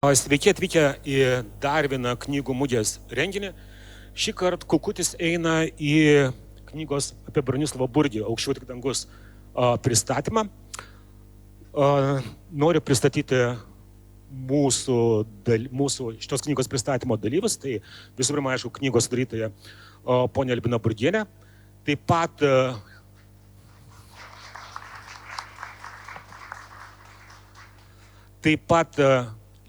Sveiki atvykę į dar vieną knygų mugės renginį. Šį kartą Kukutis eina į knygos apie Bronislavą Burgį, Aukščiau tik dangus pristatymą. Noriu pristatyti mūsų šitos knygos pristatymo dalyvius. Tai visų pirma, aišku, knygos sudarytoja ponia Albina Burgienė. Taip pat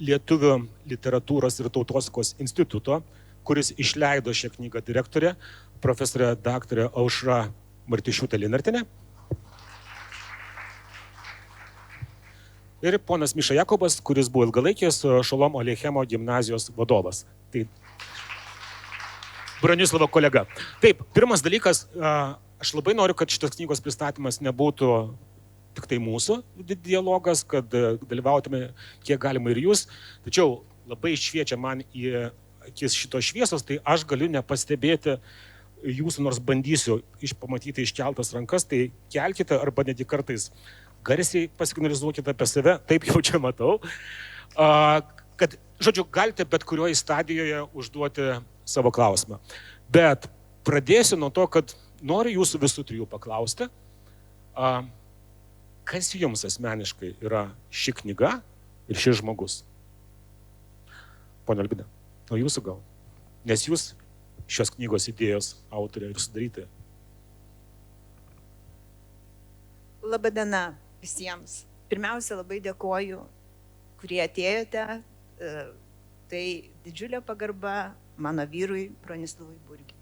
Lietuvių literatūros ir tautosakos instituto, kuris išleido šią knygą direktorė, profesorė daktarė Aušra Martišiūtė-Linartienė. Ir ponas Miša Jakobas, kuris buvo ilgalaikis Šolom Aleichemo gimnazijos vadovas. Tai Bronislavo kolega. Taip, pirmas dalykas, aš labai noriu, kad šitas knygos pristatymas nebūtų tik tai mūsų dialogas, kad dalyvautume kiek galima ir jūs. Tačiau labai šviečia man į akis šitos šviesos, tai aš galiu nepastebėti jūsų, nors bandysiu pamatyti iškeltas rankas, tai kelkite arba netgi kartais garsiai pasignalizuokite apie save, taip jau čia matau. Kad, žodžiu, galite bet kurioje stadijoje užduoti savo klausimą. Bet pradėsiu nuo to, kad noriu jūsų visų trijų paklausti. Kas jums asmeniškai yra ši knyga ir šis žmogus? Ponia Albina, o jūsų gal? Nes jūs šios knygos idėjos autorė ir sudarytoja. Labadiena visiems. Pirmiausia, labai dėkoju, kurie atėjote. Tai didžiulė pagarba mano vyrui Bronislavui Burgiui.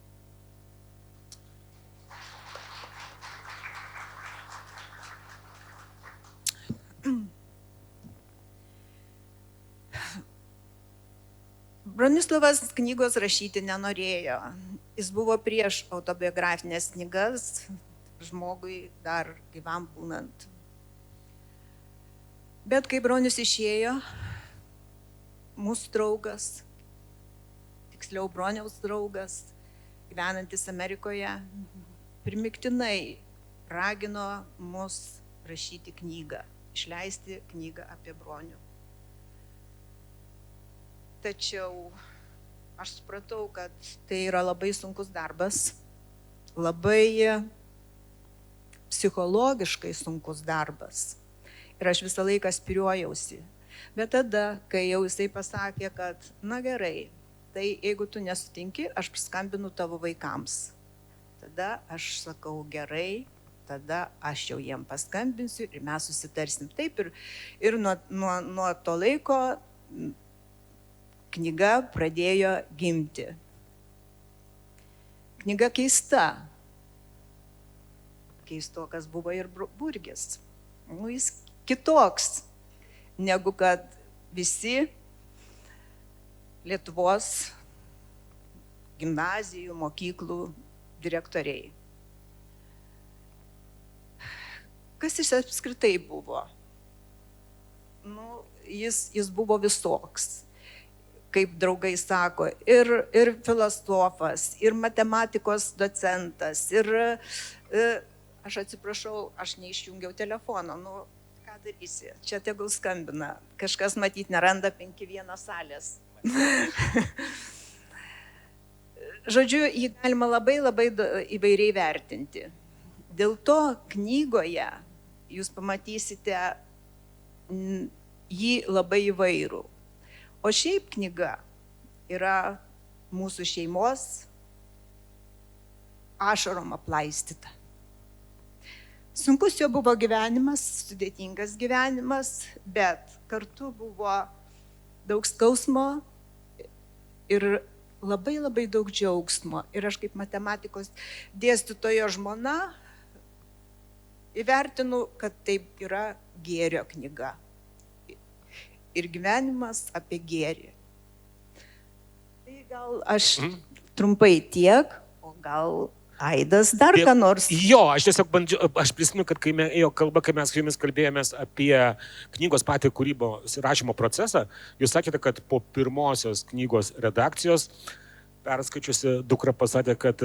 Bronislavas knygos rašyti nenorėjo. Jis buvo prieš autobiografinės knygas, žmogui dar gyvam būnant. Bet kai Bronius išėjo, mūsų draugas, tiksliau Broniaus draugas, gyvenantis Amerikoje, primiktinai ragino mus rašyti knygą, išleisti knygą apie Bronių. Tačiau aš supratau, kad tai yra labai sunkus darbas, labai psichologiškai sunkus darbas. Ir aš visą laiką spyriojausi. Bet tada, kai jau jisai pasakė, kad na gerai, tai jeigu tu nesutinki, aš paskambinu tavo vaikams. Tada aš sakau gerai, tada aš jau jiem paskambinsiu ir mes susitarsim. Taip ir nuo to laiko knyga pradėjo gimti. Knyga keista. Keistokas buvo ir Burgis. Jis kitoks, negu kad visi Lietuvos gimnazijų, mokyklų direktoriai. Kas jis apskritai buvo? Jis buvo visoks. Kaip draugai sako, ir filosofas, ir matematikos docentas, ir aš atsiprašau, aš neišjungiau telefono, ką darysi, čia tegul skambina, kažkas matyt neranda 5-1 salės. Žodžiu, jį galima labai įvairiai vertinti. Dėl to knygoje jūs pamatysite jį labai įvairų. O šiaip knyga yra mūsų šeimos ašarom aplaistyta. Sunkus jo buvo gyvenimas, sudėtingas gyvenimas, bet kartu buvo daug skausmo ir labai daug džiaugsmo. Ir aš kaip matematikos dėstytojo žmona įvertinu, kad taip yra gėrio knyga. Ir gyvenimas apie gėrį. Tai gal aš trumpai tiek, o gal Aidas dar ką nors. Jo, aš tiesiog aš prisimenu, kad kai ėjo kalba, kai mes su jumis kalbėjomės apie knygos patį kūrybos rašymo procesą, jūs sakėte, kad po pirmosios knygos redakcijos perskaičiusi dukra pasakė, kad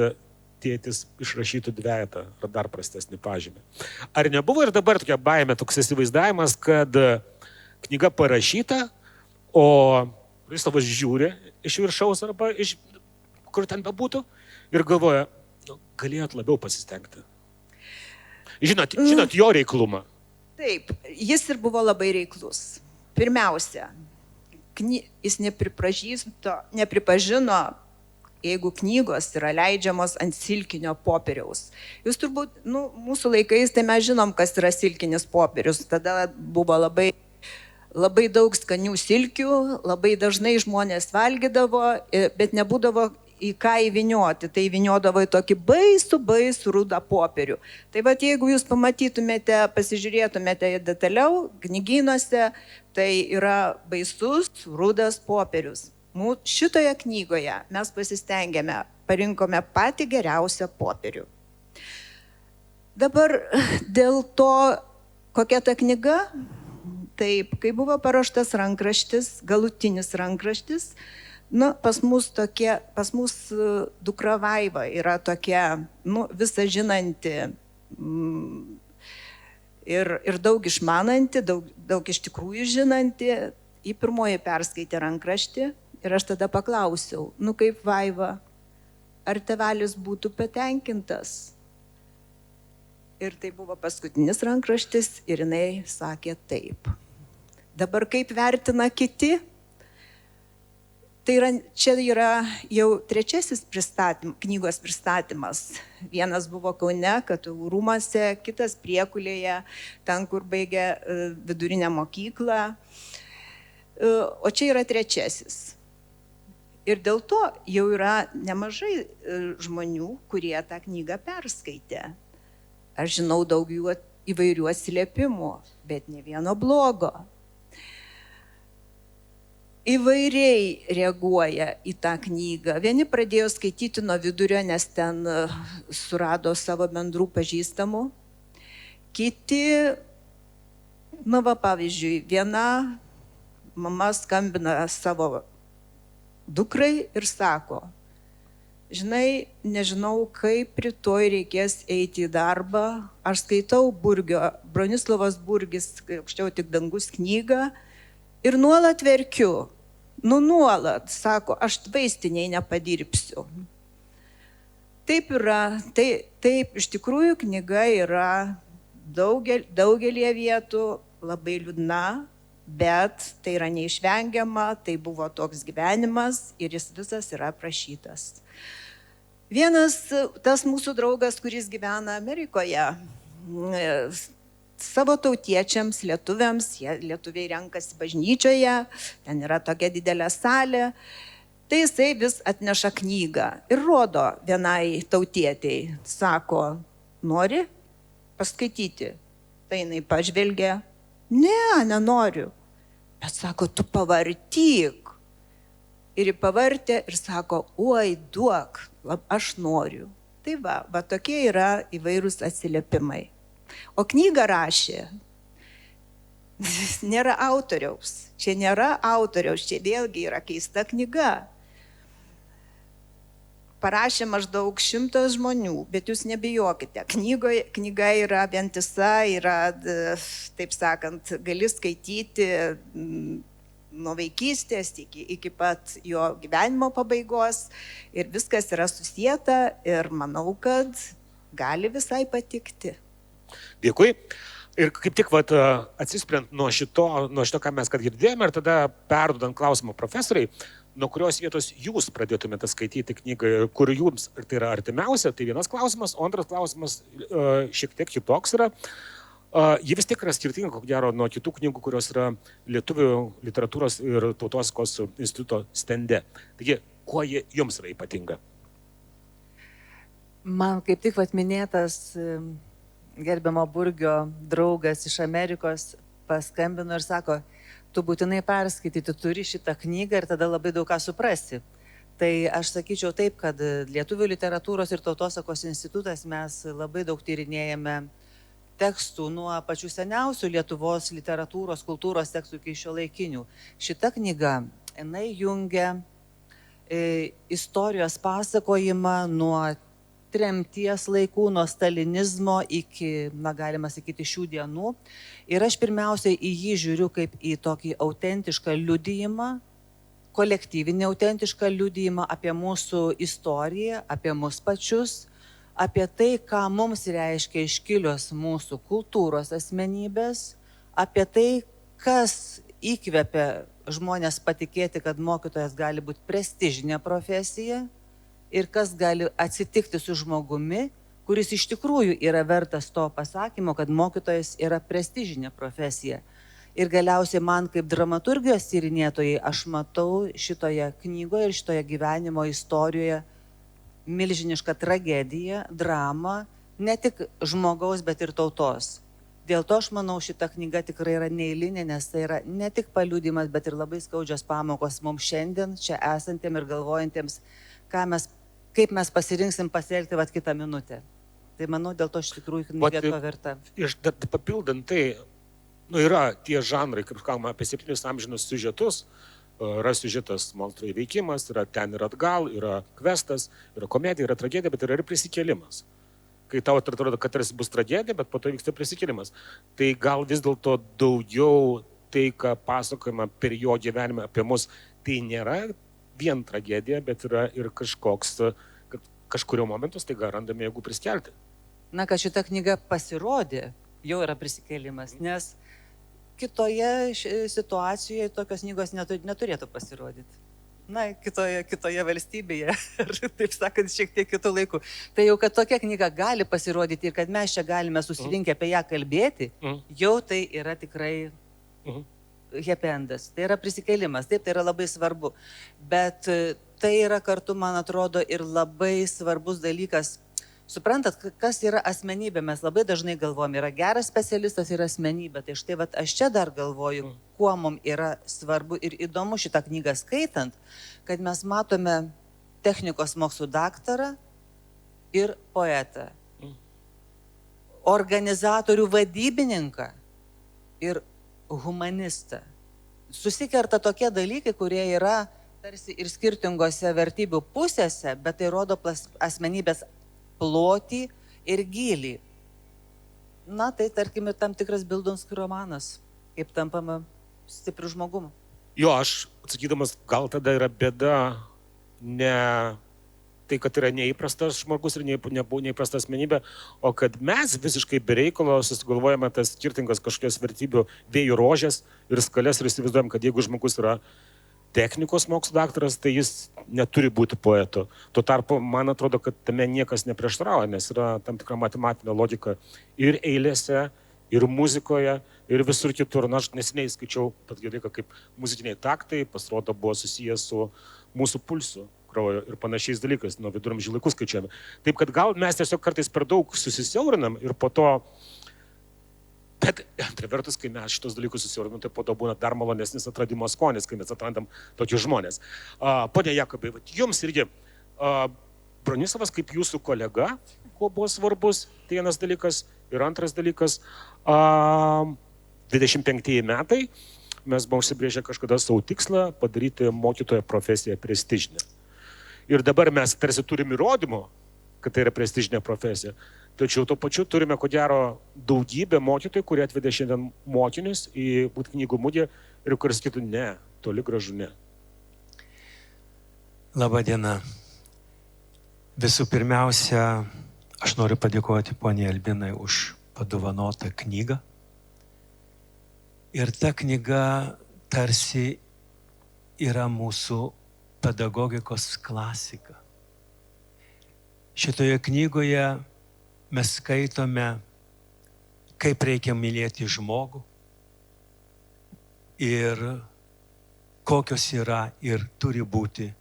tėtis išrašytų 2 ar dar prastesnį pažymį. Ar nebuvo ir dabar tokia baimė, toks įsivaizdavimas, kad knyga parašyta, o Kristovas žiūri iš viršaus arba iš kur ten bebūtų ir galvoja, nu, galėjot labiau pasistengti. Žinot jo reiklumą. Taip, jis ir buvo labai reiklus. Pirmiausia, jis nepripažino, jeigu knygos yra leidžiamos ant silkinio popieriaus. Jūs turbūt, mūsų laikais, tai mes žinom, kas yra silkinis popierius. Tada buvo labai daug skanių silkių, labai dažnai žmonės valgydavo, bet nebūdavo į ką įvinioti. Tai įviniodavo į tokį baisų rudą popierių. Tai vat jeigu jūs pamatytumėte, pasižiūrėtumėte detaliau, knygynuose, tai yra baisus rudas popierius. Šitoje knygoje mes pasistengėme, parinkome patį geriausią popierių. Dabar dėl to, kokia ta knyga, taip, kai buvo paruoštas rankraštis, galutinis rankraštis, pas mus dukra Vaiva yra tokia, visą žinanti ir daug išmananti, daug iš tikrųjų žinanti. Į pirmoji perskaitė rankraštį ir aš tada paklausiau, kaip Vaiva, ar tėvelis būtų patenkintas? Ir tai buvo paskutinis rankraštis ir jinai sakė taip. Dabar kaip vertina kiti? Čia yra jau trečiasis knygos pristatymas. Vienas buvo Kaune, KTU rūmuose, kitas Priekulėje, ten, kur baigė vidurinę mokyklą. O čia yra trečiasis. Ir dėl to jau yra nemažai žmonių, kurie tą knygą perskaitė. Aš žinau daug jų įvairių atsiliepimų, bet ne vieno blogo. Įvairiai reaguoja į tą knygą. Vieni pradėjo skaityti nuo vidurio, nes ten surado savo bendrų pažįstamų. Kiti, pavyzdžiui, viena mama skambina savo dukrai ir sako, žinai, nežinau, kaip rytoj reikės eiti į darbą. Aš skaitau Bronislavos Burgis, aukščiau tik dangus knygą ir nuolat verkiu. Nuolat, sako, aš vaistiniai nepadirbsiu. Taip yra, taip iš tikrųjų knyga yra daugelie vietų labai liūdna, bet tai yra neišvengiama, tai buvo toks gyvenimas ir jis visas yra aprašytas. Vienas tas mūsų draugas, kuris gyvena Amerikoje, savo tautiečiams, lietuviams, lietuviai renkasi bažnyčioje, ten yra tokia didelė salė, tai jisai vis atneša knygą ir rodo vienai tautietei, sako, nori paskaityti? Tai jinai pažvelgia, nenoriu, bet sako, tu pavartyk. Ir ji pavartė ir sako, oi, duok, aš noriu. Tai va tokie yra įvairūs atsiliepimai. O knygą rašė, nėra autoriaus, čia vėlgi yra keista knyga. Parašė maždaug 100 žmonių, bet jūs nebijokite, knyga yra vientisa, yra, taip sakant, gali skaityti nuo vaikystės iki pat jo gyvenimo pabaigos ir viskas yra susieta ir manau, kad gali visai patikti. Dėkui. Ir kaip tik atsispiriant nuo šito, ką mes girdėjome, ir tada perduodant klausimą profesoriai, nuo kurios vietos jūs pradėtumėte skaityti knygą, kur jums tai yra artimiausia, tai vienas klausimas, o antras klausimas šiek tiek kitoks yra. Ji vis tiek yra skirtinga, ko gero, nuo kitų knygų, kurios yra Lietuvių literatūros ir tautosakos instituto stende. Taigi, kuo ji jums yra ypatinga? Man kaip tik minėtas gerbiamo Burgio draugas iš Amerikos paskambino ir sako, tu būtinai perskaityti turi šitą knygą ir tada labai daug ką suprasi. Tai aš sakyčiau taip, kad Lietuvių literatūros ir tautosakos institutas mes labai daug tyrinėjame tekstų nuo pačių seniausių Lietuvos literatūros, kultūros tekstų iki šiuolaikinių. Šita knyga, jinai jungia istorijos pasakojimą nuo tremties laikų, nuo stalinizmo iki, galima sakyti, šių dienų. Ir aš pirmiausiai į jį žiūriu kaip į tokį autentišką liudijimą, kolektyvinį autentišką liudijimą apie mūsų istoriją, apie mus pačius, apie tai, ką mums reiškia iškilios mūsų kultūros asmenybės, apie tai, kas įkvepia žmonės patikėti, kad mokytojas gali būti prestižinė profesija ir kas gali atsitikti su žmogumi, kuris iš tikrųjų yra vertas to pasakymo, kad mokytojas yra prestižinė profesija. Ir galiausiai man kaip dramaturgijos tyrinėtojai aš matau šitoje knygoje ir šitoje gyvenimo istorijoje milžinišką tragediją, dramą, ne tik žmogaus, bet ir tautos. Dėl to aš manau, šita knyga tikrai yra neeilinė, nes tai yra ne tik paliudimas, bet ir labai skaudžios pamokos mums šiandien, čia esantiems ir galvojantiems, kaip mes pasirinksim pasielgti kitą minutę. Tai manau, dėl to iš tikrųjų knyga to verta. Ir papildant tai, yra tie žanrai, kaip kalbama apie 7 amžinus siužetus, yra siužetas monstro įveikimas, yra ten ir atgal, yra kvestas, yra komedija, yra tragedija, bet yra ir prisikėlimas. Kai tau atrodo, kad tarsi bus tragedija, bet po to vyksta prisikėlimas. Tai gal vis dėlto daugiau tai, ką pasakojama per jo gyvenimą apie mus, tai nėra vien tragedija, bet yra ir kažkoks, kad kažkurio momentu staiga randame jėgų priskelti. Kad šita knyga pasirodė, jau yra prisikėlimas, nes kitoje situacijoje tokios knygos neturėtų pasirodyti. Kitoje valstybėje, taip sakant, šiek tiek kitų laikų. Tai jau, kad tokia knyga gali pasirodyti ir kad mes čia galime susirinkę apie ją kalbėti, jau tai yra tikrai happy endas. Tai yra prisikėlimas, taip, tai yra labai svarbu. Bet tai yra kartu, man atrodo, ir labai svarbus dalykas. Suprantat, kas yra asmenybė, mes labai dažnai galvojam, yra geras specialistas ir asmenybė. Tai štai, aš čia dar galvoju, kuo mums yra svarbu ir įdomu šitą knygą skaitant, kad mes matome technikos mokslų daktarą ir poetą, organizatorių vadybininką ir humanistą. Susikerta tokie dalykai, kurie yra tarsi ir skirtingose vertybių pusėse, bet tai rodo asmenybės plotį ir gylį. Tai tarkim ir tam tikras Bildunskio romanas, kaip tampama stipriu žmogumu. Jo, aš atsakydamas, gal tada yra bėda ne tai, kad yra neįprastas žmogus ir neįprasta asmenybė, o kad mes visiškai bereikalo susigalvojame tas skirtingas kažkokias vertybių vėjų rožės ir skales ir įsivaizduojam, kad jeigu žmogus yra technikos mokslų daktaras, tai jis neturi būti poetu. Tuo tarpu, man atrodo, kad tame niekas neprieštarauja, nes yra tam tikra matematinė logika ir eilėse, ir muzikoje, ir visur kitur. Aš neseniai skaičiau tokį dalyką, kaip muzikiniai taktai, pasirodo, buvo susijęs su mūsų pulsu kraujo ir panašiais dalykais, nuo viduramžių laikų skaičiuojame. Taip, kad gal mes tiesiog kartais per daug susisiaurinam ir po to. Bet antra vertus, kai mes šitos dalykus susiaurinam, tai po to būna dar malonesnis atradimo skonis, kai mes atrandam tokius žmonės. Pone Jakobai, jums irgi Bronislavas kaip jūsų kolega, kuo buvo svarbus, tai vienas dalykas. Ir antras dalykas, 25 metai mes buvome užsibrėžę kažkada savo tikslą padaryti mokytojo profesiją prestižinę. Ir dabar mes tarsi turim įrodymų, kad tai yra prestižinė profesija. Tačiau tuo pačiu turime, ko gero, daugybę mokytojų, kurie atvedė šiandien mokinius į knygų mugę ir kuris sakytų, ne, toli gražu ne. Labą dieną. Visų pirmiausia, aš noriu padėkoti poniai Albinai už padovanotą knygą. Ir ta knyga tarsi yra mūsų pedagogikos klasika. Šitoje knygoje mes skaitome, kaip reikia mylėti žmogų ir kokios yra ir turi būti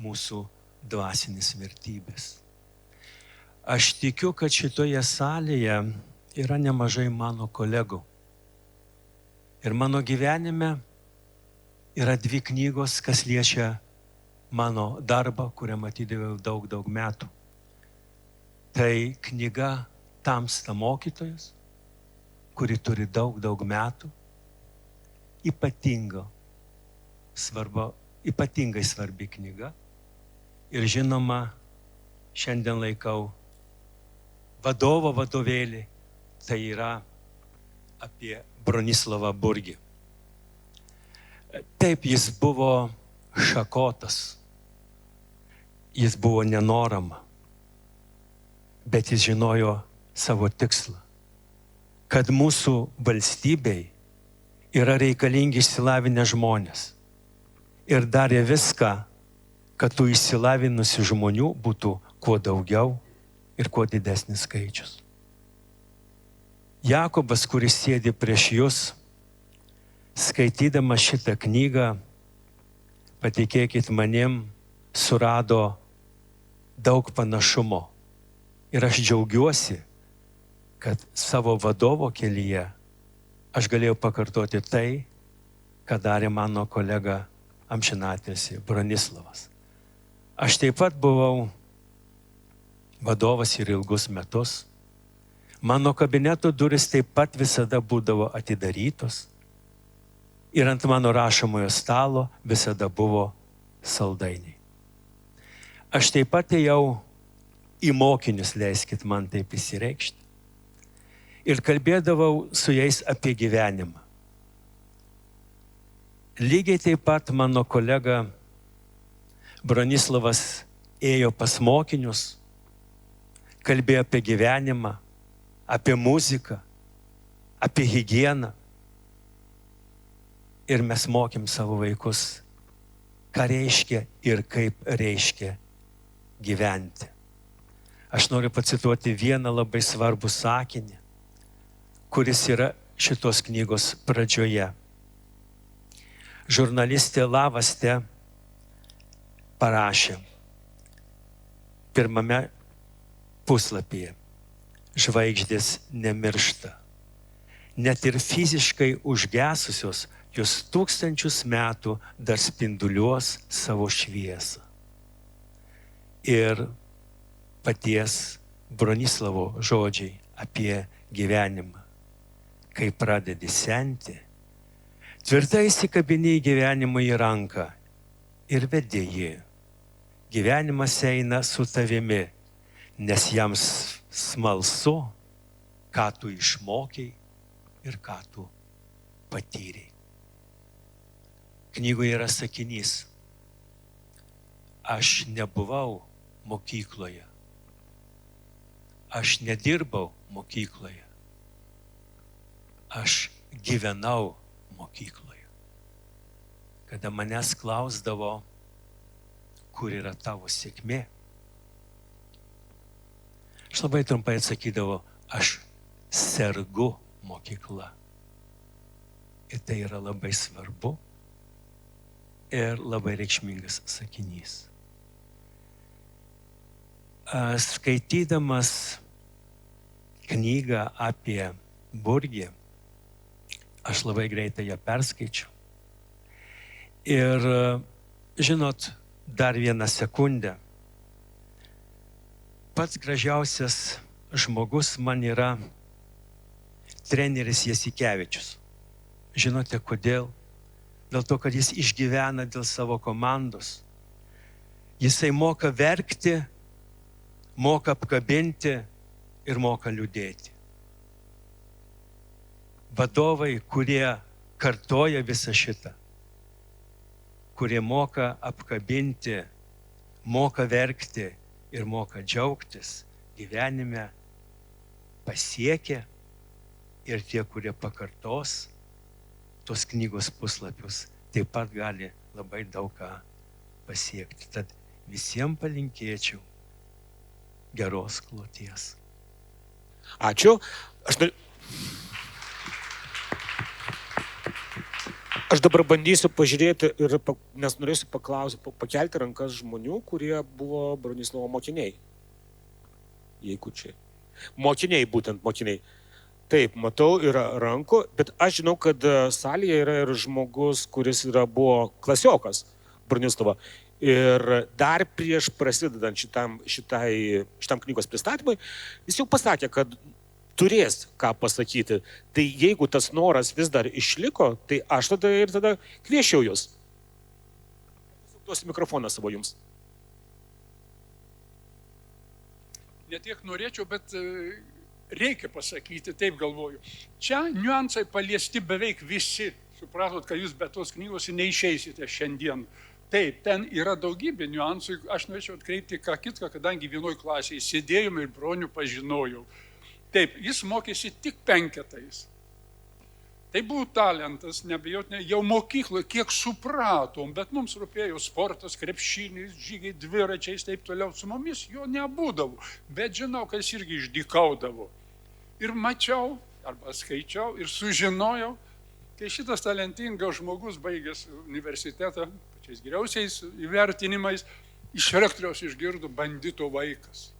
mūsų dvasinės vertybės. Aš tikiu, kad šitoje salėje yra nemažai mano kolegų. Ir mano gyvenime yra 2 knygos, kas liečia mano darbą, kurią matydavau daug metų. Tai knyga Tamsta mokytojas, kuri turi daug metų, ypatingai svarbi knyga. Ir žinoma, šiandien laikau vadovo vadovėlį, tai yra apie Bronislavą Burgį. Taip, jis buvo šakotas, jis buvo nenorama, bet jis žinojo savo tikslą, kad mūsų valstybei yra reikalingi išsilavinę žmonės ir darė viską, kad tų išsilavinusių žmonių būtų kuo daugiau ir kuo didesnis skaičius. Jakobas, kuris sėdi prieš jūs, skaitydamas šitą knygą, patikėkit manim, surado daug panašumo. Ir aš džiaugiuosi, kad savo vadovo kelyje aš galėjau pakartoti tai, ką darė mano kolega amžinatilsį Bronislavas. Aš taip pat buvau vadovas ir ilgus metus. Mano kabineto duris taip pat visada būdavo atidarytos. Ir ant mano rašomojo stalo visada buvo saldainiai. Aš taip pat ėjau į mokinius, leiskit man taip įsireikšti. Ir kalbėdavau su jais apie gyvenimą. Lygiai taip pat mano kolega Bronislavas ėjo pas mokinius, kalbėjo apie gyvenimą, apie muziką, apie higieną. Ir mes mokėm savo vaikus, ką reiškia ir kaip reiškia gyventi. Aš noriu pacituoti vieną labai svarbų sakinį, kuris yra šitos knygos pradžioje. Žurnalistė Lavaste parašė pirmame puslapyje: žvaigždės nemiršta. Net ir fiziškai užgesusios, jos 1000 metų dar spinduliuos savo šviesą. Ir paties Bronislavo žodžiai apie gyvenimą. Kai pradedi senti, tvirtai įsikabini į gyvenimą į ranką ir vedi jį. Gyvenimas eina su tavimi, nes jam smalsu, ką tu išmokei ir ką tu patyrei. Knygoje yra sakinys: aš nebuvau mokykloje, aš nedirbau mokykloje, aš gyvenau mokykloje. Kada manęs klausdavo, kur yra tavo sėkmė, aš labai trumpai atsakydavau: aš sergu mokykla. Ir tai yra labai svarbu ir labai reikšmingas sakinys. Skaitydamas knygą apie Burgį, aš labai greitai ją perskaičiau. Ir žinot, dar vieną sekundę. Pats gražiausias žmogus man yra treneris Jasikevičius. Žinote kodėl? Dėl to, kad jis išgyvena dėl savo komandos. Jisai moka verkti, moka apkabinti ir moka liūdėti. Vadovai, kurie kartoja visą šitą, kurie moka apkabinti, moka verkti ir moka džiaugtis gyvenime, pasiekia, ir tie, kurie pakartos tos knygos puslapius, taip pat gali labai daug ką pasiekti. Tad visiems palinkėčiau geros kloties. Ačiū. Aš dabar bandysiu pažiūrėti, nes norėsiu paklausyti, pakelti rankas žmonių, kurie buvo Bronislavo mokiniai. Jeigu čia. Mokiniai, būtent mokiniai. Taip, matau, yra rankų, bet aš žinau, kad salėje yra ir žmogus, kuris buvo klasiokas Bronislavo. Ir dar prieš prasidedant šitam knygos pristatymui, jis jau pasakė, kad turės ką pasakyti. Tai jeigu tas noras vis dar išliko, tai aš tada kviečiau jūs. Duosiu mikrofoną savo jums. netiek norėčiau, bet reikia pasakyti, taip galvoju. Čia niuansai paliesti beveik visi. Supratot, kad jūs be tos knygos neišeisite šiandien. Taip, ten yra daugybė niuansų. Aš norėčiau atkreipti ką kitką, kadangi vienoj klasėje sėdėjome ir bronių pažinojau. Taip, jis mokėsi tik 5. Tai buvo talentas, nebejotinai, jau mokykloje kiek supratom, bet mums rūpėjo sportas, krepšinis, žygiai, dviračiais, taip toliau. Su mumis jo nebūdavo, bet žinau, kad jis irgi išdykaudavo. Ir mačiau, arba skaičiau, ir sužinojau, kai šitas talentingas žmogus baigęs universitetą, pačiais geriausiais įvertinimais, iš rektoriaus išgirdo bandito vaikas.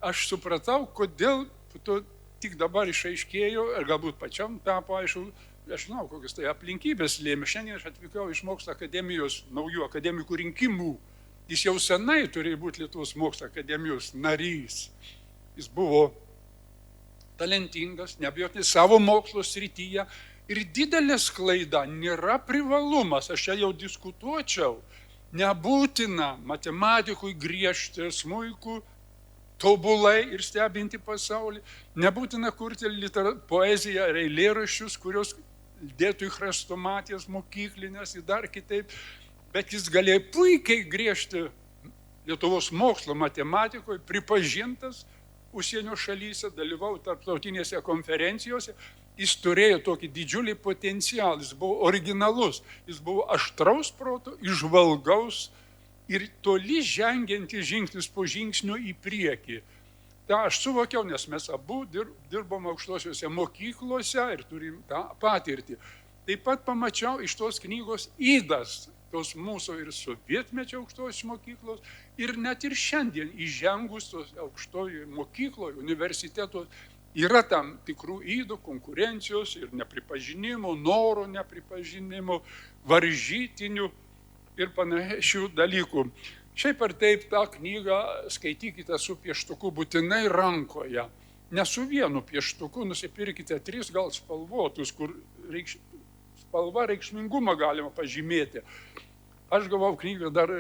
Aš supratau, kodėl to tik dabar išaiškėjo, ir galbūt pačiam tapo aišku, aš žinau, kokias tai aplinkybės lėmė. Šiandien aš atvykau iš Mokslo akademijos naujų akademikų rinkimų. Jis jau senai turėjo būti Lietuvos Mokslo akademijos narys. Jis buvo talentingas, neabejotinai savo mokslo srityje. Ir didelė klaida nėra privalumas, aš čia jau diskutuočiau. Nebūtina matematikui griežti smuikų, tobulai ir stebinti pasaulį. Nebūtina kurti poeziją ar eilėraščius, kurios dėtų į chrestomatijas mokyklinės ir dar kitaip. Bet jis galėjo puikiai griežti Lietuvos mokslo matematikoje, pripažintas užsienio šalyse, dalyvauti tarptautinėse konferencijose. Jis turėjo tokį didžiulį potencialą, jis buvo originalus, jis buvo aštraus proto, įžvalgaus ir toli žengiantis žingsnis po žingsnio į priekį. Ta aš suvokiau, nes mes abu dirbom aukštosiuose mokyklose ir turim tą patirtį. Taip pat pamačiau iš tos knygos ydas, tos mūsų ir sovietmečio aukštosios mokyklos, ir net ir šiandien įžengus tos aukštojoje mokykloje, universitetos, yra tam tikrų ydų, konkurencijos ir nepripažinimo, noro nepripažinimo, varžytinių ir panašių dalykų. Šiaip ar taip tą knygą skaitykite su pieštuku būtinai rankoje. Ne su vienu pieštuku, nusipirkite 3 gal spalvotus, kur spalva reikšmingumą galima pažymėti. Aš gavau knygą dar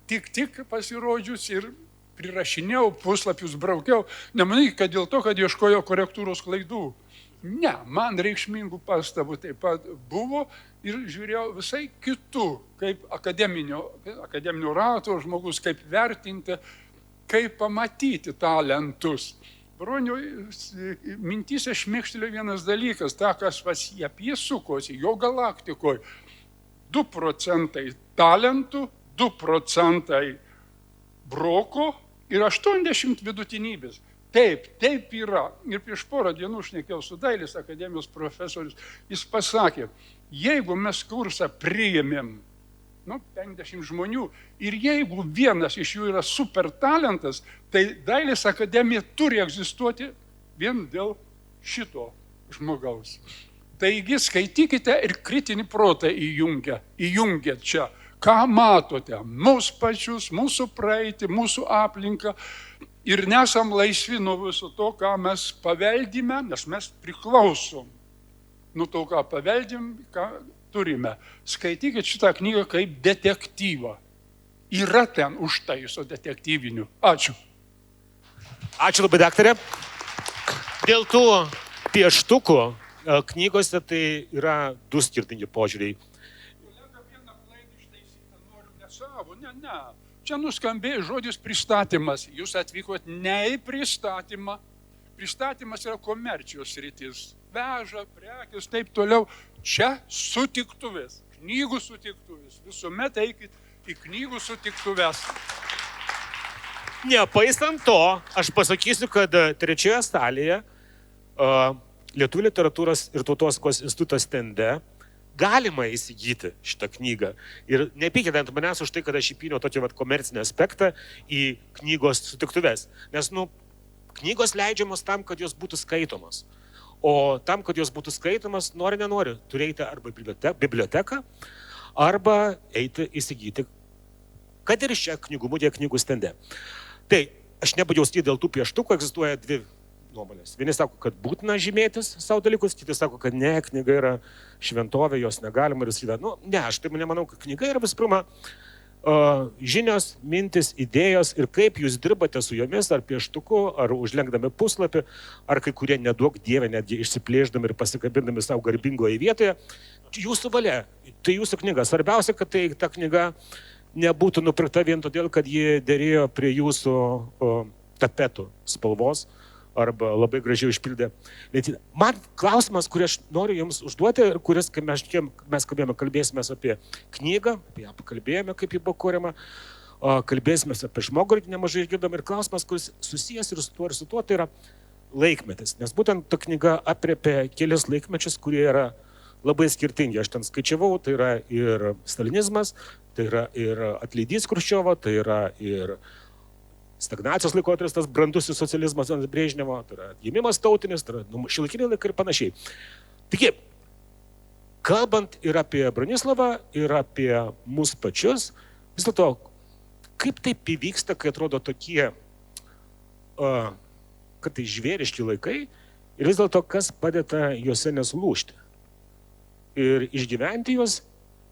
tik pasirodžius ir prirašinėjau, puslapius braukiau. Nemanai, kad dėl to, kad ieškojo korektūros klaidų. Ne, man reikšmingų pastabų taip pat buvo ir žiūrėjau visai kitų, kaip akademinio rato žmogus, kaip vertinti, kaip pamatyti talentus. Bronių mintyse šmėkštelėjo vienas dalykas, ta, kas apie sukosi, jo galaktikoje. 2% talentų, 2% broko ir 80 vidutinybės. Taip yra. Ir prieš porą dienų šnekėjau su Dailės akademijos profesorius. Jis pasakė, jeigu mes kursą priėmėm 50 žmonių ir jeigu vienas iš jų yra super talentas, tai Dailės akademija turi egzistuoti vien dėl šito žmogaus. Taigi skaitykite ir kritinį protą įjungiat čia. Ką matote? Mūsų pačius, mūsų praeitį, mūsų aplinką. Ir nesam laisvi nuo viso to, ką mes paveldime, nes mes priklausom nuo to, ką paveldim, ką turime. Skaitykit šitą knygą kaip detektyvą. Yra ten užtaiso detektyvinių. Ačiū. Ačiū labai, daktarė. Dėl tų pieštukų knygose tai yra 2 skirtingi požiūriai. Ne. Čia nuskambėjo žodis pristatymas. Jūs atvykot ne į pristatymą. Pristatymas yra komercijos sritis. Veža, prekės, taip toliau. Čia sutiktuvės. Knygų sutiktuvės. Visuomet eikit į knygų sutiktuvės. Nepaisant to, aš pasakysiu, kad 3 salėje Lietuvių literatūros ir tautosakos instituto stende galima įsigyti šitą knygą. Ir nepykite ant manęs už tai, kad aš įpyniau tokį komercinį aspektą į knygos sutiktuves. Nes, knygos leidžiamos tam, kad jos būtų skaitomos. O tam, kad jos būtų skaitomas, nenori, turi eiti arba biblioteką, arba eiti įsigyti, kad ir čia knygų mugėje, knygų stende. Tai aš nebandžiau styti dėl tų pieštukų, egzistuoja 2 nuomonės. Vieni sako, kad būtina žymėtis savo dalykus, kiti sako, kad ne, knyga yra šventovė, jos negalima ir visada. Ne, aš taip nemanau, kad knyga yra visų pirma žinios, mintis, idėjos ir kaip jūs dirbate su jomis, ar pieštuku, ar užlenkdami puslapį, ar kai kurie neduok dievę, netgi išsiplėždami ir pasikabindami savo garbingoje vietoje. Jūsų valia, tai jūsų knyga. Svarbiausia, kad tai ta knyga nebūtų nupirkta vien todėl, kad ji dėrėjo prie jūsų tapetų spalvos arba labai gražiai užpildė lentyną. Man klausimas, kurį aš noriu jums užduoti ir kuris, kai mes kalbėsime apie knygą, apie ją pakalbėjome, kaip ji buvo kuriama, kalbėsime apie žmogų ir nemažai išgirdom, ir klausimas, kuris susijęs ir su tuo, tai yra laikmetis. Nes būtent ta knyga aprėpia kelis laikmečius, kurie yra labai skirtingi. Aš ten skaičiavau, tai yra ir stalinizmas, tai yra ir atleidys Chruščiovo, tai yra ir stagnacijos laikotarpis, tas brandusis socializmas ant Brežnevo, tai yra atgimimas tautinis, tai yra šiuolaikiniai laikai ir panašiai. Taigi, kalbant ir apie Bronislavą, ir apie mus pačius, vis dėlto, kaip taip įvyksta, kai atrodo tokie, kad tai žvėriški laikai, ir vis dėlto, kas padeda juose nesulūžti. Ir išgyventi juos,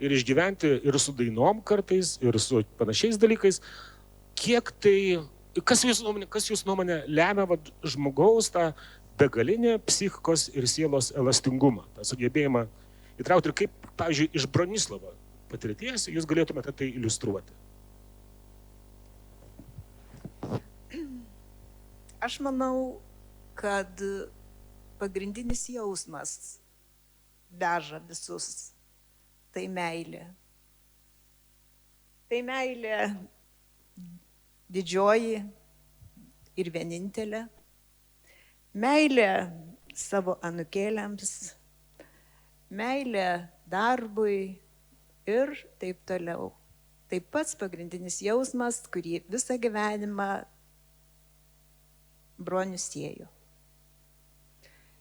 ir išgyventi ir su dainom kartais, ir su panašiais dalykais, kiek tai, kas jūsų nuomonė lemia žmogaus tą begalinį psichikos ir sielos elastingumą, tą sugebėjimą įtraukti, ir kaip, pavyzdžiui, iš Bronislavo patirties jūs galėtumėte tai iliustruoti? Aš manau, kad pagrindinis jausmas veža visus. Tai meilė. Tai meilė didžioji ir vienintelė. Meilė savo anūkėliams, meilė darbui ir taip toliau. Tai pats pagrindinis jausmas, kurį visą gyvenimą Bronius siejo.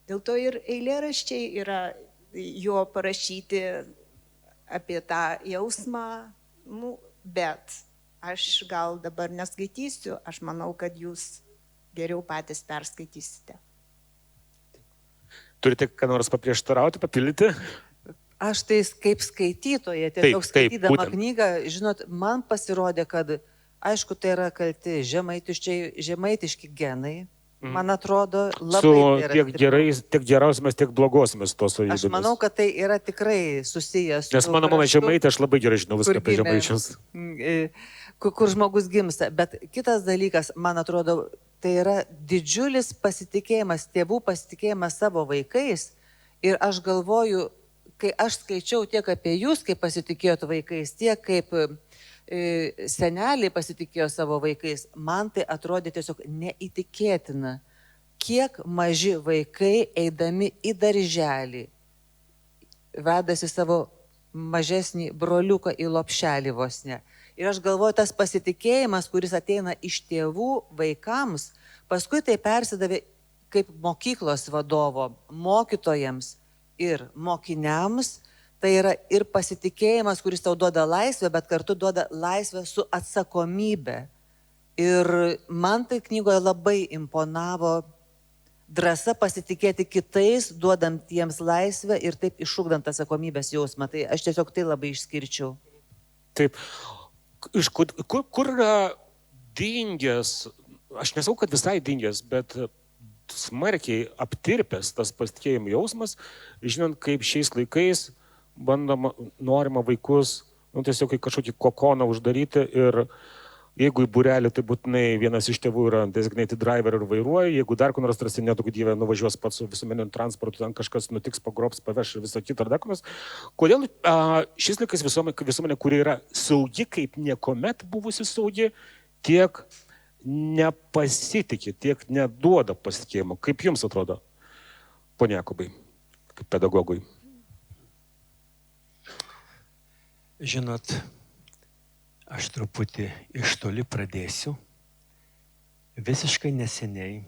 Dėl to ir eilėraščiai yra jo parašyti apie tą jausmą, bet aš gal dabar neskaitysiu, aš manau, kad jūs geriau patys perskaitysite. Turite ką nors paprieštarauti, papildyti? Aš tai kaip skaitytoja, tiesiog skaitydama knygą, žinot, man pasirodė, kad aišku, tai yra kalti žemaitiški genai. Man atrodo, labai tiek geriausiamis, tiek blogosiamis tos savybėmis. Aš manau, kad tai yra tikrai susijęs su... Nes mano mama žemaitė, aš labai gerai žinau viską apie žemaičius. Kur žmogus gimsta. Bet kitas dalykas, man atrodo, tai yra didžiulis pasitikėjimas, tėvų pasitikėjimas savo vaikais. Ir aš galvoju, kai aš skaičiau tiek apie jūs, kaip pasitikėjot vaikais, tiek kaip seneliai pasitikėjo savo vaikais, man tai atrodė tiesiog neįtikėtina, kiek maži vaikai eidami į darželį vedasi savo mažesnį broliuką į lopšelį vos ne. Ir aš galvoju, tas pasitikėjimas, kuris ateina iš tėvų vaikams, paskui tai persidavė kaip mokyklos vadovo, mokytojams ir mokiniams. Tai yra ir pasitikėjimas, kuris tau duoda laisvę, bet kartu duoda laisvę su atsakomybė. Ir man tai knygoje labai imponavo drąsa pasitikėti kitais, duodant jiems laisvę ir taip išugdant atsakomybės jausmą. Tai aš tiesiog tai labai išskirčiau. Taip. Kur yra dingęs, aš nesakau, kad visai dingęs, bet smarkiai aptirpęs tas pasitikėjimo jausmas, žinant, kaip šiais laikais bandoma, norima vaikus, tiesiog į kažkokį kokoną uždaryti, ir jeigu į būrelį, tai būtinai vienas iš tėvų yra designated driver ir vairuoja, jeigu dar kur nors tarsi nedaug dievė nuvažiuos pats su visuomeniniu transportu, ten kažkas nutiks, pagrobs, paveš ir visą kitą ar dar kur nors. Kodėl šis laikas visuomenė, kuri yra saugi, kaip niekuomet buvusi saugi, tiek nepasitikė, tiek neduoda pasitikėjimo? Kaip jums atrodo, ponia Jakubai, kaip pedagogui? Žinot, aš truputį iš toli pradėsiu. Visiškai neseniai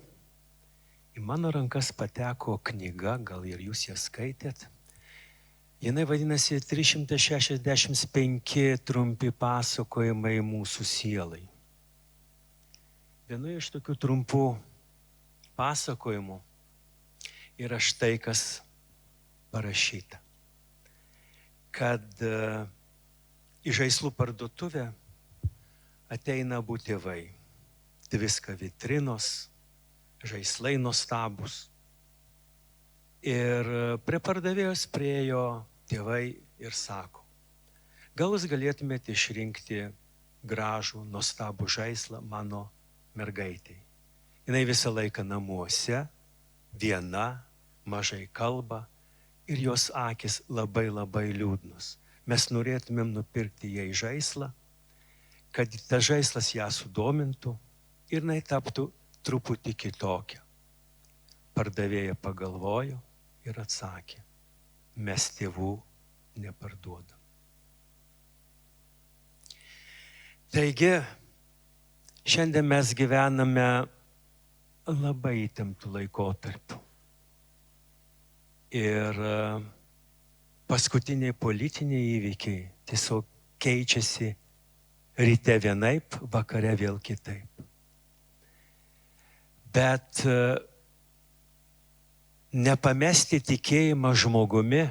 į mano rankas pateko knyga, gal ir jūs ją skaitėt. Jinai vadinasi 365 trumpi pasakojimai mūsų sielai. Vienoje iš tokių trumpų pasakojimų yra štai kas parašyta. Kad į žaislų parduotuvę ateina abu tėvai. Viską vitrinos, žaislai nuostabus. Ir prie pardavėjos priejo tėvai ir sako, gal jūs galėtumėte išrinkti gražų, nuostabų žaislą mano mergaitei. Jinai visą laiką namuose, viena, mažai kalba ir jos akis labai labai liūdnos. Mes norėtumėm nupirkti jai žaislą, kad tas žaislas ją sudomintų ir jinai taptų truputį kitokia. Pardavėja pagalvojo ir atsakė, mes tėvų neparduodam. Taigi, šiandien mes gyvename labai įtemptų laikotarpių. Ir paskutiniai politiniai įvykiai tiesiog keičiasi ryte vienaip, vakare vėl kitaip. Bet nepamesti tikėjimą žmogumi,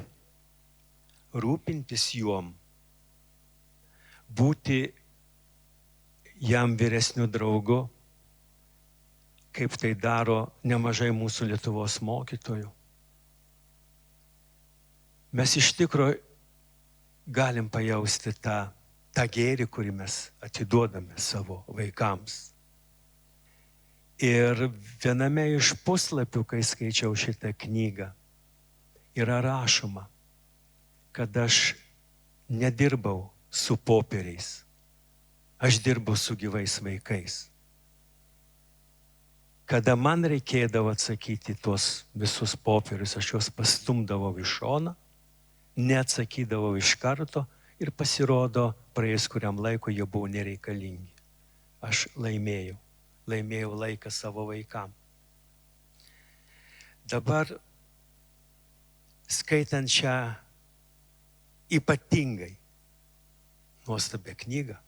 rūpintis juom, būti jam vyresniu draugu, kaip tai daro nemažai mūsų Lietuvos mokytojų. Mes iš tikrųjų galim pajausti tą gėrį, kurį mes atiduodame savo vaikams. Ir viename iš puslapių, kai skaičiau šitą knygą, yra rašoma, kad aš nedirbau su popieriais, aš dirbau su gyvais vaikais. Kada man reikėdavo atsakyti tuos visus popierius, aš juos pastumdavau į šoną, neatsakydavau iš karto ir pasirodo, praėjus kuriam laiko jie buvo nereikalingi. Aš laimėjau laiką savo vaikam. Dabar, skaitant šią ypatingai nuostabią knygą,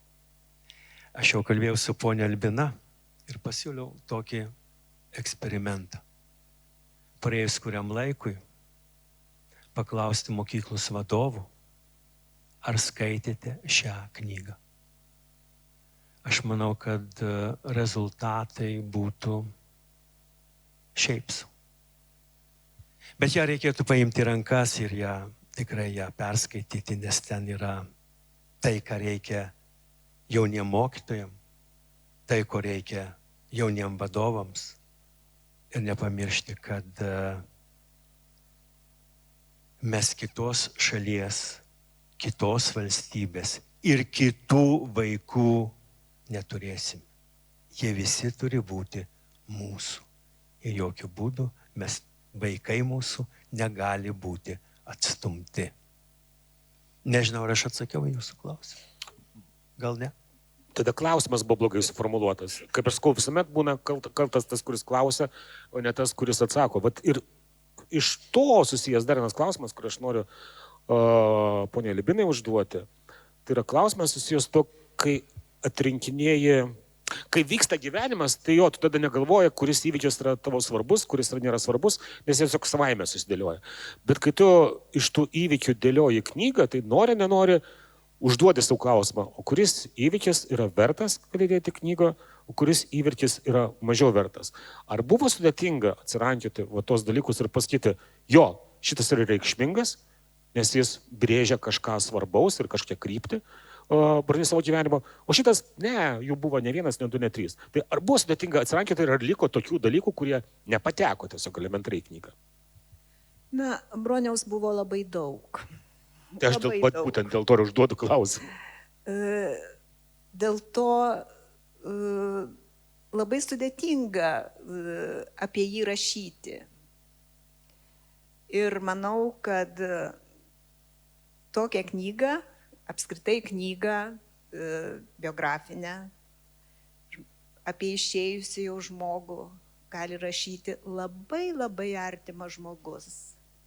aš jau kalbėjau su ponia Albina ir pasiūliau tokį eksperimentą. Praėjus kuriam laikui paklausti mokyklos vadovų, ar skaitėte šią knygą. Aš manau, kad rezultatai būtų šiaip sau. Bet ją reikėtų paimti rankas ir tikrai ją perskaityti, nes ten yra tai, ką reikia jauniem mokytojam, tai, ko reikia jauniem vadovams. Ir nepamiršti, kad mes kitos šalies, kitos valstybės ir kitų vaikų neturėsim. Jie visi turi būti mūsų. Ir jokių būdų vaikai mūsų negali būti atstumti. Nežinau, ar aš atsakiau į jūsų klausimą. Gal ne? Tada klausimas buvo blogai suformuluotas. Kaip aš sakau, visuomet būna kaltas tas, kuris klausia, o ne tas, kuris atsako. Vat ir iš to susijęs dar vienas klausimas, kurį aš noriu poniai Albinai užduoti. Tai yra klausimas susijęs to, kai atrinkinėji, kai vyksta gyvenimas, tai jo, tu tada negalvoji, kuris įvykis yra tavo svarbus, kuris nėra svarbus, nes jie tiesiog savaime susidėlioja. Bet kai tu iš tų įvykių dėlioji knygą, tai nenori, užduodi savo klausimą, o kuris įvykis yra vertas, kad įdėti knygą, o kuris įvykis yra mažiau vertas. Ar buvo sudėtinga atsirankioti tos dalykus ir pasakyti, jo, šitas yra reikšmingas, nes jis brėžia kažką svarbaus ir kažkiek kryptį, pradėjo savo gyvenimo, o šitas, ne, jų buvo ne vienas, ne du, ne trys. Tai ar buvo sudėtinga atsirankioti ir ar liko tokių dalykų, kurie nepateko tiesiog elementariai į knygą? Na, Broniaus buvo labai daug. Tai aš būtent dėl to ir užduodu klausimą. Dėl to labai sudėtinga apie jį rašyti. Ir manau, kad tokią knygą, apskritai knygą biografinę, apie išėjusį jau žmogų gali rašyti labai labai artimas žmogus.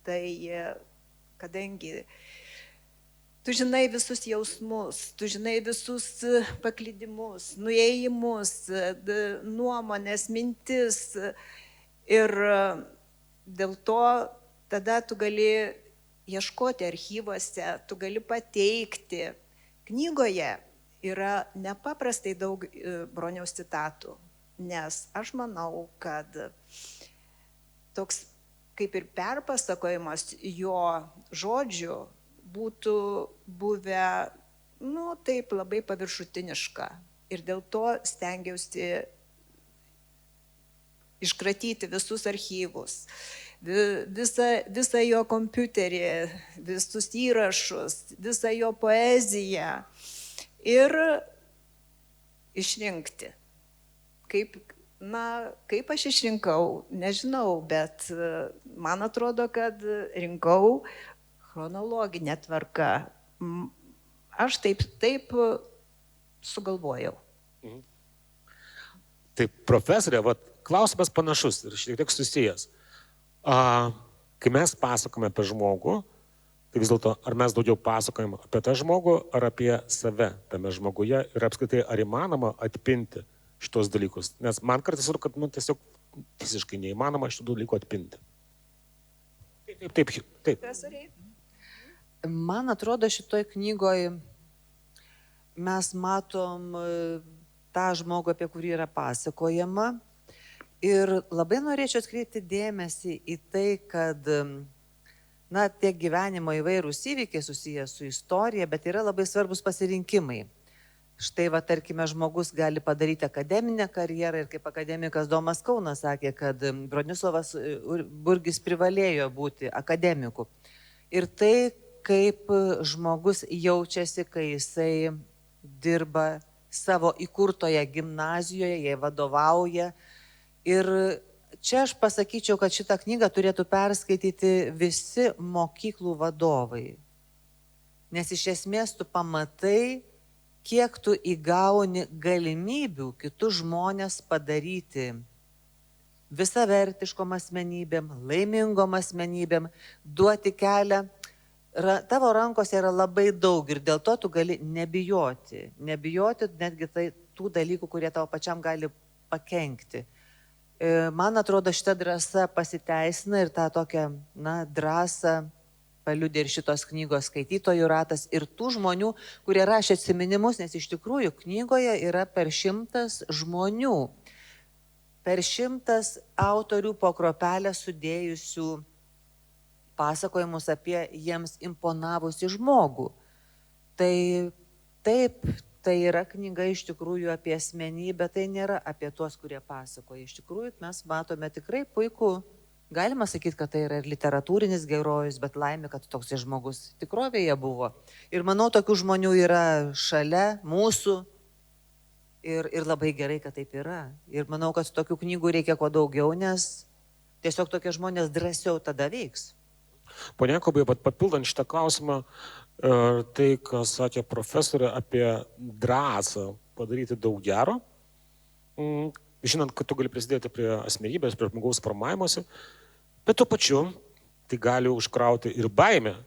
Tai kadangi tu žinai visus jausmus, tu žinai visus paklydimus, nuėjimus, nuomonės, mintis ir dėl to tada tu gali ieškoti archyvuose, tu gali pateikti. Knygoje yra nepaprastai daug Broniaus citatų, nes aš manau, kad toks kaip ir perpasakojimas jo žodžių būtų buvę, taip labai paviršutiniška. Ir dėl to stengiausi iškratyti visus archyvus, visą jo kompiuterį, visus įrašus, visą jo poeziją ir išrinkti. Kaip aš išrinkau, nežinau, bet man atrodo, kad rinkau chronologinę tvarką. Aš taip sugalvojau. Tai profesorė, klausimas panašus ir šiek tiek susijęs. Kai mes pasakome apie žmogų, tai vis dėlto, ar mes daugiau pasakojame apie tą žmogų, ar apie save tame žmoguje ir apskritai, ar įmanoma atpinti šitos dalykus. Nes man kartais yra, kad tiesiog fiziškai neįmanoma šitų dalykų atpinti. Taip. Profesoriai? Man atrodo, šitoj knygoje mes matom tą žmogų, apie kurį yra pasakojama. Ir labai norėčiau atkreipti dėmesį į tai, kad tiek gyvenimo įvairūs įvykiai susijęs su istorija, bet yra labai svarbus pasirinkimai. Štai, tarkime, žmogus gali padaryti akademinę karjerą ir kaip akademikas Domas Kaunas sakė, kad Bronislovas Burgis privalėjo būti akademiku. Ir tai, kaip žmogus jaučiasi, kai jisai dirba savo įkurtoje gimnazijoje, jai vadovauja. Ir čia aš pasakyčiau, kad šitą knygą turėtų perskaityti visi mokyklų vadovai. Nes iš esmės tu pamatai, kiek tu įgauni galimybių kitus žmonės padaryti visavertiškom asmenybėm, laimingom asmenybėm, duoti kelią. Tavo rankose yra labai daug ir dėl to tu gali nebijoti netgi tų dalykų, kurie tavo pačiam gali pakenkti. Man atrodo, šita drąsa pasiteisina ir tą tokią drąsą paliudė ir šitos knygos skaitytojų ratas ir tų žmonių, kurie rašė atsiminimus, nes iš tikrųjų knygoje yra per 100 žmonių, per 100 autorių po kruopelę sudėjusių pasakojimus apie jiems imponavusi žmogų. Tai taip, tai yra knyga iš tikrųjų apie asmenybę, tai nėra apie tuos, kurie pasakoja. Iš tikrųjų mes matome tikrai puikų, galima sakyti, kad tai yra ir literatūrinis herojus, bet laimė, kad toks žmogus tikrovėje buvo. Ir manau, tokių žmonių yra šalia mūsų ir labai gerai, kad taip yra. Ir manau, kad tokių knygų reikia kuo daugiau, nes tiesiog tokie žmonės drąsiau tada veiks. Pone Jakobai, papildant šitą klausimą, tai, ką sakė profesorė apie drąsą padaryti daug gero, žinant, kad tu gali prisidėti prie asmenybės, prie žmogaus formavimuose, bet tuo pačiu tai gali užkrauti ir baimę,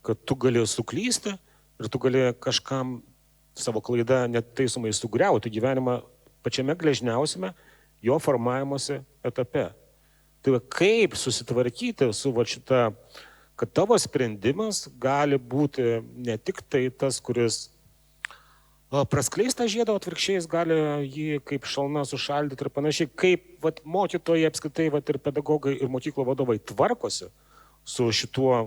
kad tu gali suklysti ir tu gali kažkam savo klaidą netaisomai sugriauti gyvenimą pačiame gležniausiame jo formavimuose etape. Tai kaip susitvarkyti su šita, kad tavo sprendimas gali būti ne tik tai tas, kuris praskleis tą žiedą, atvirkščiai gali jį kaip šalna sušaldyti ir panašiai. Kaip mokytojai apskritai ir pedagogai ir mokyklų vadovai tvarkosi su šituo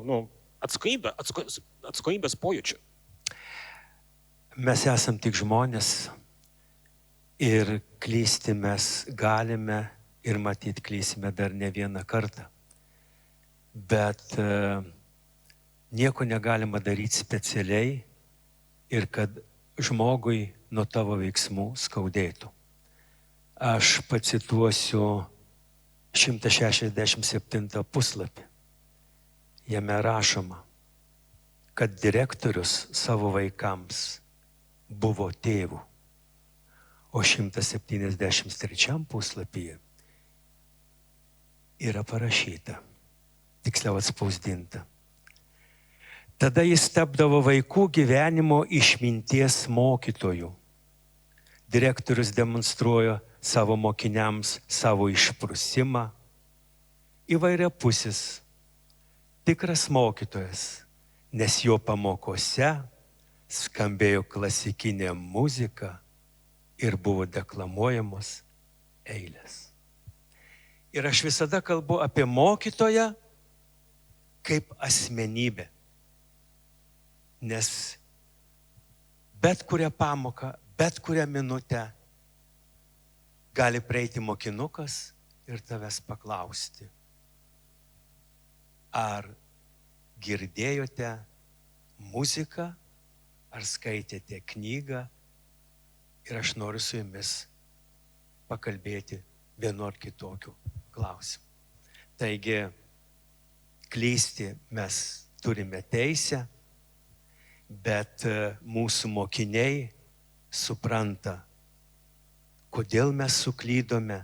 atsakomybės pojūčiu. Mes esam tik žmonės ir klysti mes galime ir matyt klysime dar ne vieną kartą. Bet nieko negalima daryti specialiai ir kad žmogui nuo tavo veiksmų skaudėtų. Aš pacituosiu 167 puslapį. Jame rašoma, kad direktorius savo vaikams buvo tėvų. O 173 puslapyje yra parašyta, tiksliau atspausdinta. Tada jis tapdavo vaikų gyvenimo išminties mokytoju. Direktorius demonstruoja savo mokiniams savo išprusimą, įvairiapusis, tikras mokytojas, nes jo pamokose skambėjo klasikinė muzika ir buvo deklamuojamos eilės. Ir aš visada kalbu apie mokytoją kaip asmenybę. Nes bet kurią pamoką, bet kurią minutę gali prieiti mokinukas ir tavęs paklausti, ar girdėjote muziką, ar skaitėte knygą, ir aš noriu su jumis pakalbėti vienu ar kitokiu klausimu. Taigi, klysti mes turime teisę, bet mūsų mokiniai supranta, kodėl mes suklydome,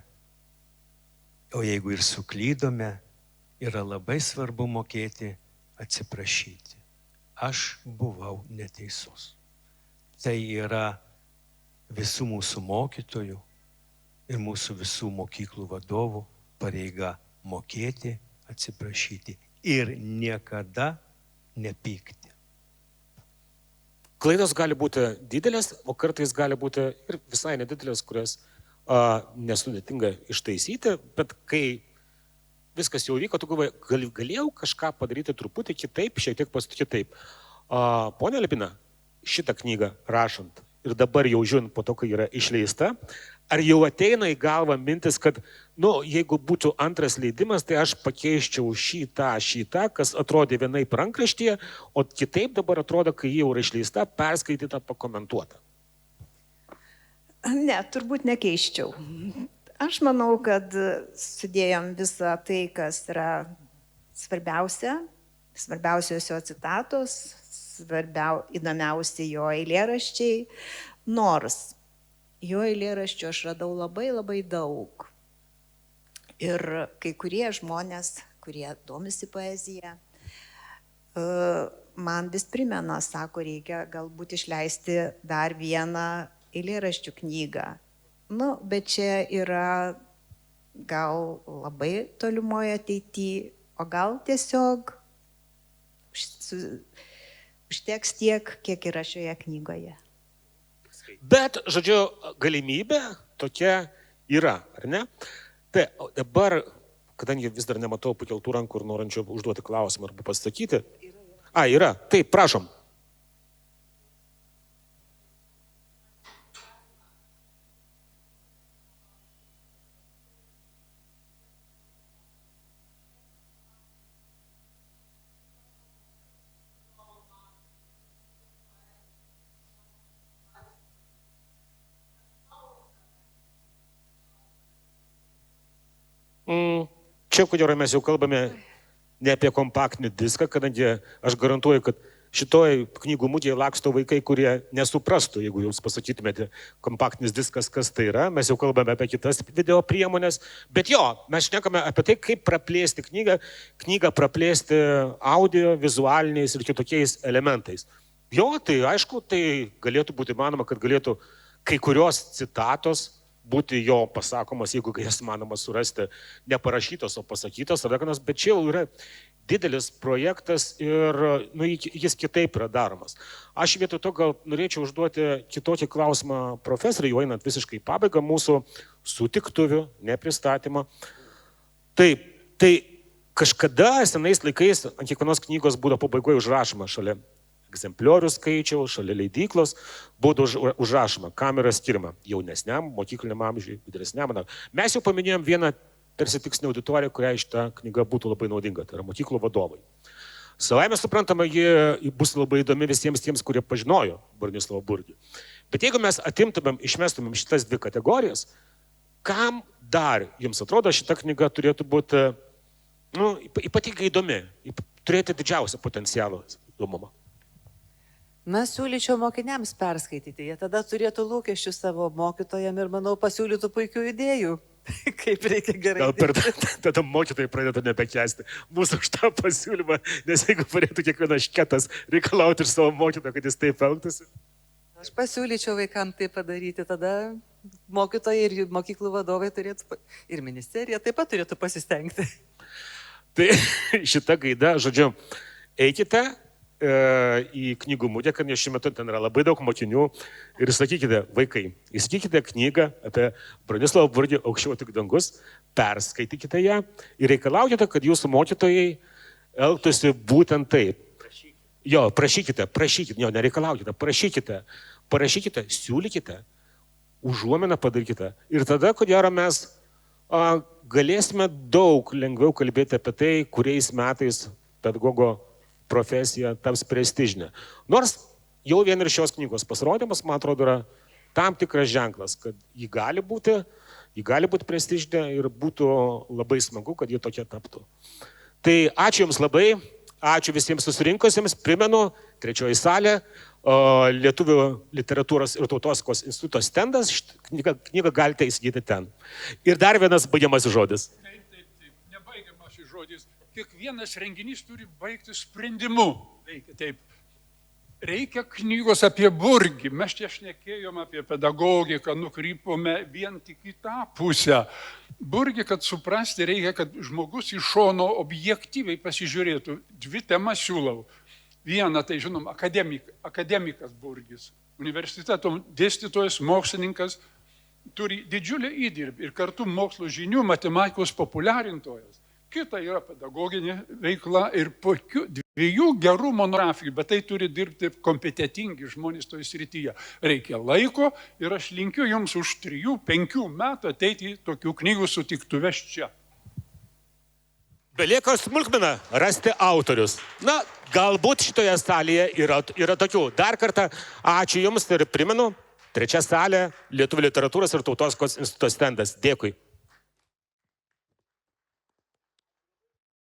o jeigu ir suklydome, yra labai svarbu mokėti atsiprašyti. Aš buvau neteisus. Tai yra visų mūsų mokytojų ir mūsų visų mokyklų vadovų pareiga mokėti atsiprašyti ir niekada nepykti. Klaidos gali būti didelės, o kartais gali būti ir visai nedidelės, kurias nesudėtinga ištaisyti, bet kai viskas jau vyko, tu galvoji, galėjau kažką padaryti truputį kitaip, šiek tiek pasakyti kitaip. Ponia Lipina, šitą knygą rašant ir dabar jau žiūrint po to, kai yra išleista, ar jau ateina į galvą mintis, kad, jeigu būtų antras leidimas, tai aš pakeiščiau šį tą, kas atrodė vienaip rankraštyje, o kitaip dabar atrodo, kai jau yra išleista, perskaityta, pakomentuota. Ne, turbūt nekeiščiau. Aš manau, kad sudėjom visą tai, kas yra svarbiausios jo citatos, įdomiausi jo eilėraščiai, nors jo eilėraščių aš radau labai labai daug. Ir kai kurie žmonės, kurie domisi poezija, man vis primena, sako, reikia galbūt išleisti dar vieną eilėraščių knygą. Bet čia yra gal labai tolimoje ateityje, o gal tiesiog užteks tiek, kiek yra šioje knygoje. Bet, žodžiu, galimybė tokia yra, ar ne? Tai dabar, kadangi vis dar nematau pakeltų rankų ir norinčių užduoti klausimą arba pasakyti. Yra. Taip, prašom. Čia, kodėl mes jau kalbame ne apie kompaktinį diską, kadangi aš garantuoju, kad šitoj knygų mugėje laksto vaikai, kurie nesuprastų, jeigu jūs pasakytumėte kompaktinis diskas, kas tai yra. Mes jau kalbame apie kitas video priemonės, bet mes šnekame apie tai, kaip praplėsti knygą praplėsti audio, vizualiniais ir kitokiais elementais. Tai aišku, tai galėtų būti manoma, kad galėtų kai kurios citatos būti jo pasakomas, jeigu jas manoma surasti, neparašytos, o pasakytos, bet čia jau yra didelis projektas ir jis kitaip yra daromas. Aš vietoj to gal norėčiau užduoti kitokį klausimą profesoriui, jau einant visiškai į pabaigą mūsų sutiktuvių, nepristatymą. Taip, tai kažkada senais laikais ant kiekvienos knygos būdavo pabaigoje užrašoma šalia egzempliorių skaičiaus, šalia leidyklos, būdavo užrašoma, kam yra skiriama jaunesniam, mokykliniam amžiui, vyresniam. Mes jau paminėjom vieną tarsi tikslinę auditoriją, kuriai šita knyga būtų labai naudinga, tai yra mokyklų vadovai. Savaime suprantama, ji bus labai įdomi visiems tiems, kurie pažinojo Bronislavą Burgį. Bet jeigu mes išmestumėm šitas dvi kategorijas, kam dar, jums atrodo, šita knyga turėtų būti ypatingai įdomi, turėti didžiausią potencialą įdomumą? Siūlyčiau mokiniams perskaityti, jie tada turėtų lūkesčių savo mokytojam ir, manau, pasiūlytų puikių idėjų, kaip reikia gerai. Tada mokytojai pradėtų nebekęsti mūsų už tą pasiūlymą, nes jeigu pradėtų kiekvienas šketas reikalauti iš savo mokytojo, kad jis taip elgtųsi. Aš pasiūlyčiau vaikams tai padaryti, tada mokytojai ir mokyklų vadovai turėtų, ir ministerija taip pat turėtų pasistengti. Tai šita gaida, žodžiu, eikite, į knygų mugę, kad šiuo metu ten yra labai daug mokinių ir sakykite, vaikai, įsigykite knygą apie Bronislavą Burgį Aukščiau tik dangus, perskaitykite ją ir reikalaukite, kad jūsų mokytojai elgtųsi būtent taip. Jo, prašykite, jo, nereikalaukite, parašykite, siūlykite, užuominą padarykite. Ir tada, ko gero, mes galėsime daug lengviau kalbėti apie tai, kuriais metais pedagogo profesija taps prestižinė. Nors jau vien ir šios knygos pasirodymas, man atrodo, yra tam tikras ženklas, kad ji gali būti prestižinė ir būtų labai smagu, kad ji tokia taptų. Tai ačiū Jums labai, ačiū visiems susirinkusiems, primenu, 3 salė, Lietuvių literatūros ir tautosakos instituto stendas, knygą galite įsigyti ten. Ir dar vienas baigiamasis žodis. Taip, nebaigiamasis žodis. Kiekvienas renginys turi baigti sprendimu. Reikia knygos apie Burgį. Mes čia šnekėjom apie pedagogiką, nukrypome vien tik į tą pusę. Burgį, kad suprasti, reikia, kad žmogus iš šono objektyviai pasižiūrėtų. 2 temas siūlau. Viena, tai žinom, akademikas Burgis, universiteto dėstytojas, mokslininkas, turi didžiulį įdirbį ir kartu mokslo žinių matematikos populiarintojas. Kita yra pedagoginė veikla ir po 2 gerų monografijų, bet tai turi dirbti kompetitingi žmonės toje srityje. Reikia laiko ir aš linkiu Jums už 3-5 metų ateiti į tokių knygų sutiktuves čia. Belieka smulkmena rasti autorius. Na, galbūt šitoje salėje yra tokių. Dar kartą ačiū Jums ir primenu, 3 salė, Lietuvių literatūros ir tautosakos instituto stendas. Dėkui.